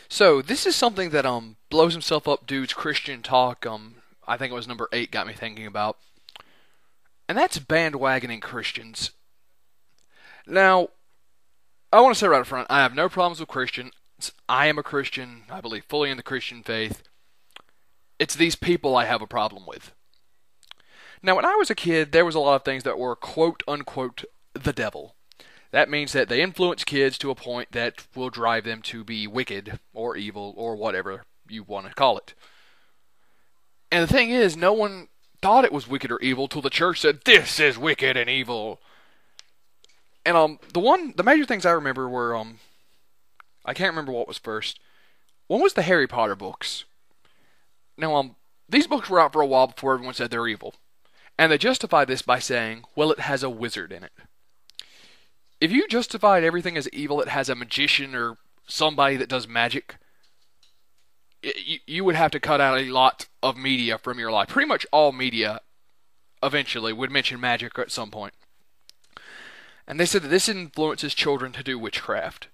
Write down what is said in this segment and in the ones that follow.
So this is something that blows himself up dude's Christian talk. I think it was number 8 got me thinking about, and that's bandwagoning Christians. Now, I want to say right up front, I have no problems with Christians. I am a Christian. I believe fully in the Christian faith. It's these people I have a problem with. Now, when I was a kid, there was a lot of things that were quote unquote the devil. That means that they influence kids to a point that will drive them to be wicked or evil or whatever you want to call it. And the thing is, no one thought it was wicked or evil till the church said, "This is wicked and evil." And the major things I remember were I can't remember what was first. One was the Harry Potter books. Now these books were out for a while before everyone said they're evil, and they justified this by saying, "Well, it has a wizard in it." If you justified everything as evil, it has a magician or somebody that does magic, you would have to cut out a lot of media from your life. Pretty much all media eventually would mention magic at some point. And they said that this influences children to do witchcraft.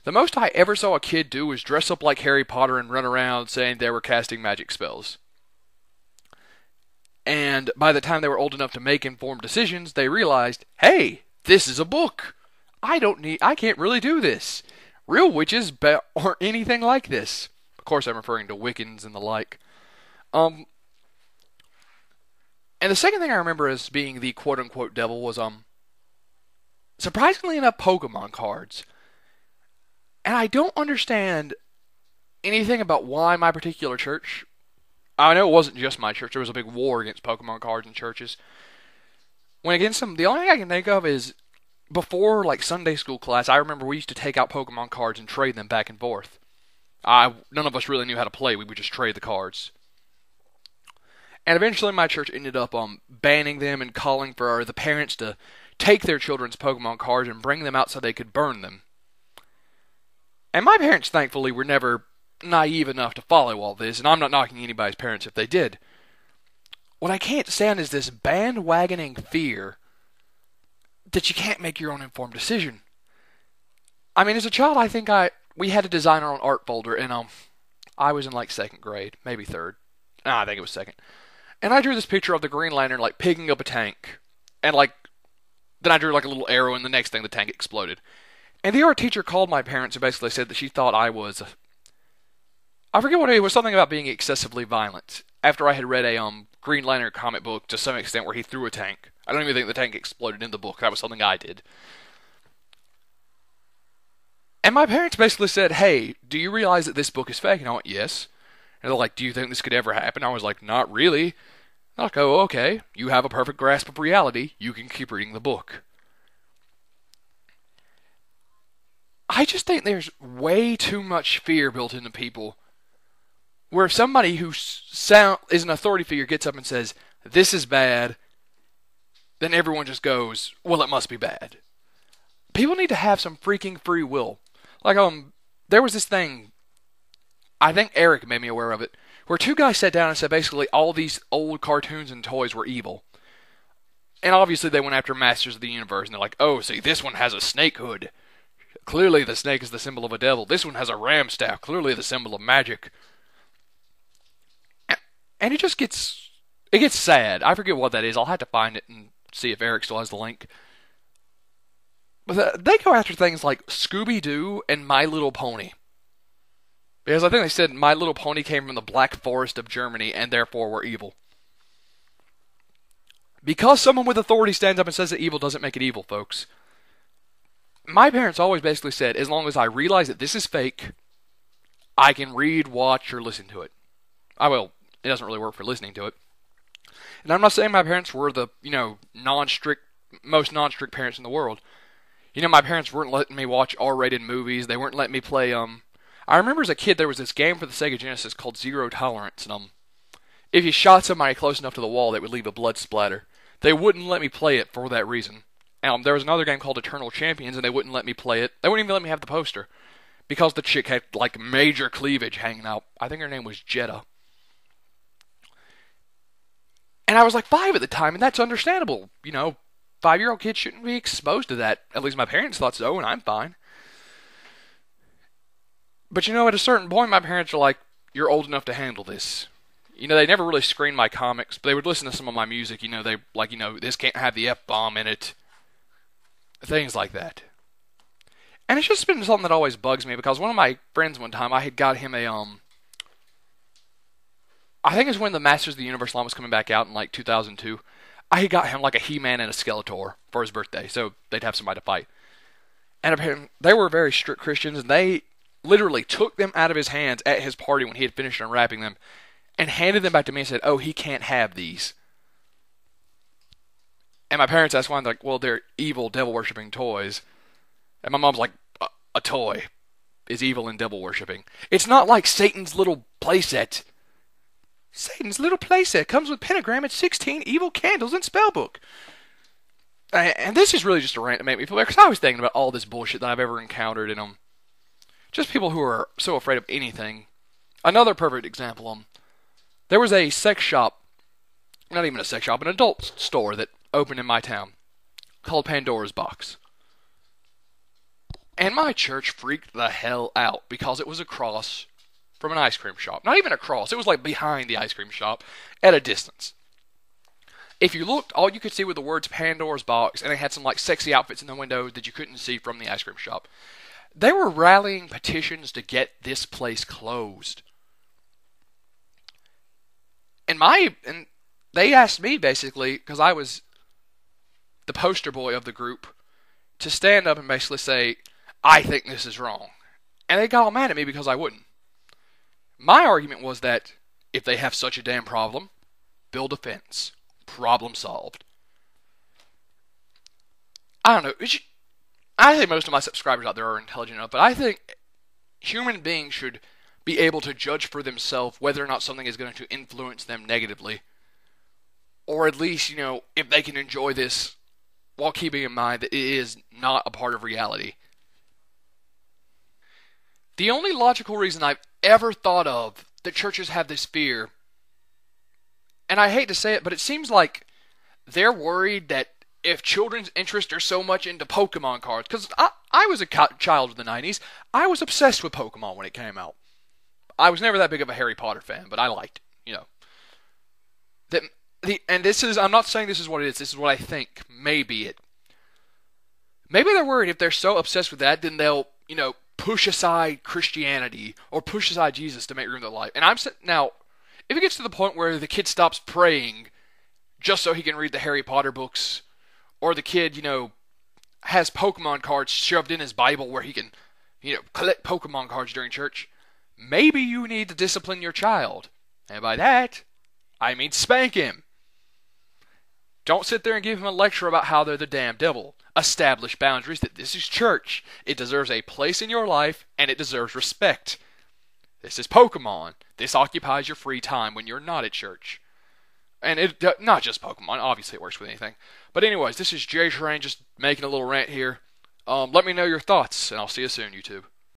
The most I ever saw a kid do was dress up like Harry Potter and run around saying they were casting magic spells. And by the time they were old enough to make informed decisions, they realized, hey, this is a book. I can't really do this. Real witches aren't anything like this. Of course, I'm referring to Wiccans and the like. And the second thing I remember as being the quote-unquote devil was, surprisingly enough, Pokemon cards. And I don't understand anything about why my particular church. I know it wasn't just my church. There was a big war against Pokemon cards in churches. When against them, the only thing I can think of is before like Sunday school class, I remember we used to take out Pokemon cards and trade them back and forth. None of us really knew how to play. We would just trade the cards. And eventually my church ended up banning them and calling for the parents to take their children's Pokemon cards and bring them out so they could burn them. And my parents, thankfully, were never naive enough to follow all this, and I'm not knocking anybody's parents if they did. What I can't stand is this bandwagoning fear that you can't make your own informed decision. I mean, as a child, I think we had to design our own art folder, and I was in like 2nd grade, maybe 3rd. I think it was 2nd. And I drew this picture of the Green Lantern like picking up a tank, and then I drew like a little arrow, and the next thing the tank exploded. And the art teacher called my parents and basically said that she thought I forget what it was, something about being excessively violent. After I had read a Green Lantern comic book to some extent where he threw a tank. I don't even think the tank exploded in the book. That was something I did. And my parents basically said, hey, do you realize that this book is fake? And I went, yes. And they're like, do you think this could ever happen? I was like, not really. They're like, oh, okay. You have a perfect grasp of reality. You can keep reading the book. I just think there's way too much fear built into people. Where if somebody who is an authority figure gets up and says, this is bad, then everyone just goes, well, it must be bad. People need to have some freaking free will. Like, there was this thing, I think Eric made me aware of it, where 2 guys sat down and said basically all these old cartoons and toys were evil. And obviously they went after Masters of the Universe, and they're like, oh, see, this one has a snake hood. Clearly the snake is the symbol of a devil. This one has a ram staff. Clearly the symbol of magic. And it gets sad. I forget what that is. I'll have to find it and see if Eric still has the link. But they go after things like Scooby-Doo and My Little Pony. Because I think they said My Little Pony came from the Black Forest of Germany and therefore were evil. Because someone with authority stands up and says that evil doesn't make it evil, folks. My parents always basically said, as long as I realize that this is fake, I can read, watch, or listen to it. It doesn't really work for listening to it. And I'm not saying my parents were the, most non-strict parents in the world. My parents weren't letting me watch R-rated movies. They weren't letting me play, I remember as a kid there was this game for the Sega Genesis called Zero Tolerance, and if you shot somebody close enough to the wall, they would leave a blood splatter. They wouldn't let me play it for that reason. There was another game called Eternal Champions, and they wouldn't let me play it. They wouldn't even let me have the poster. Because the chick had, major cleavage hanging out. I think her name was Jeddah. And I was 5 at the time, and that's understandable. 5-year-old kids shouldn't be exposed to that. At least my parents thought so, and I'm fine. But at a certain point, my parents are like, "You're old enough to handle this." They never really screened my comics, but they would listen to some of my music. They like, this can't have the F-bomb in it. Things like that. And it's just been something that always bugs me because one of my friends one time, I had got him I think it's when the Masters of the Universe line was coming back out in like 2002. I had got him like a He-Man and a Skeletor for his birthday, so they'd have somebody to fight. And apparently, they were very strict Christians, and they literally took them out of his hands at his party when he had finished unwrapping them, and handed them back to me and said, "Oh, he can't have these." And my parents asked why, and they're like, "Well, they're evil, devil-worshipping toys." And my mom's like, "A toy is evil and devil-worshipping. It's not like Satan's little playset. Satan's little playset comes with pentagram and 16 evil candles and spellbook." And this is really just a rant to make me feel better, because I was thinking about all this bullshit that I've ever encountered in them. Just people who are so afraid of anything. Another perfect example, there was a sex shop, not even a sex shop, an adult store that opened in my town, called Pandora's Box. And my church freaked the hell out, because it was across from an ice cream shop. Not even across, it was like behind the ice cream shop, at a distance. If you looked, all you could see were the words Pandora's Box, and they had some like sexy outfits in the window that you couldn't see from the ice cream shop. They were rallying petitions to get this place closed. And they asked me basically, because I was the poster boy of the group, to stand up and basically say, "I think this is wrong." And they got all mad at me because I wouldn't. My argument was that if they have such a damn problem, build a fence. Problem solved. I don't know. I think most of my subscribers out there are intelligent enough, but I think human beings should be able to judge for themselves whether or not something is going to influence them negatively. Or at least, if they can enjoy this while keeping in mind that it is not a part of reality. The only logical reason I've ever thought of that churches have this fear, and I hate to say it, but it seems like they're worried that if children's interests are so much into Pokemon cards, because I was a child of the 90s, I was obsessed with Pokemon when it came out. I was never that big of a Harry Potter fan, but I liked it, and I'm not saying this is what it is, this is what I think may be it. Maybe they're worried if they're so obsessed with that, then they'll, push aside Christianity, or push aside Jesus to make room in their life. And now, if it gets to the point where the kid stops praying just so he can read the Harry Potter books, or the kid, has Pokemon cards shoved in his Bible where he can, collect Pokemon cards during church, maybe you need to discipline your child. And by that, I mean spank him. Don't sit there and give him a lecture about how they're the damn devil. Establish boundaries that this is church. It deserves a place in your life, and it deserves respect. This is Pokemon. This occupies your free time when you're not at church. And not just Pokemon. Obviously, it works with anything. But anyways, this is Jay Terrain just making a little rant here. Let me know your thoughts, and I'll see you soon, YouTube.